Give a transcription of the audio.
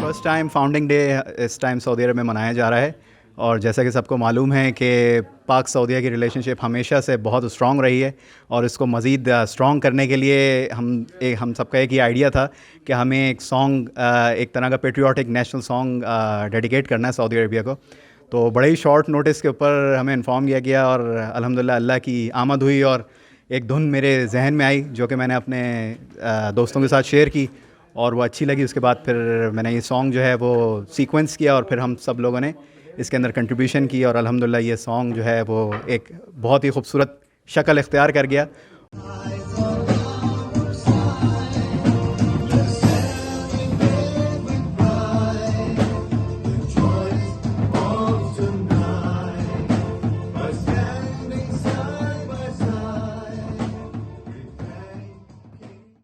First time founding day इस time Saudi अरब में मनाया जा रहा है, और जैसा कि सबको मालूम है कि पाक सऊदीया की रिलेशनशिप हमेशा से बहुत स्ट्रॉन्ग रही है, और इसको मज़ीद स्ट्रॉन्ग करने के लिए हम सबका एक ही आइडिया था कि हमें एक सॉन्ग, एक तरह का पेट्रियाटिक नेशनल सॉन्ग डेडिकेट करना है सऊदी अरबिया को। तो बड़े ही शॉर्ट नोटिस के ऊपर हमें इन्फॉर्म किया गया, और अल्हम्दुलिल्लाह अल्लाह की आमद हुई और एक धुन मेरे जहन में आई जो कि मैंने अपने दोस्तों के साथ शेयर की, और वो अच्छी लगी। उसके बाद फिर मैंने ये सॉन्ग जो है वो सीक्वेंस किया, और फिर हम सब लोगों ने इसके अंदर कंट्रीब्यूशन की, और अल्हम्दुलिल्लाह ये सॉन्ग जो है वो एक बहुत ही खूबसूरत शक्ल इख्तियार कर गया।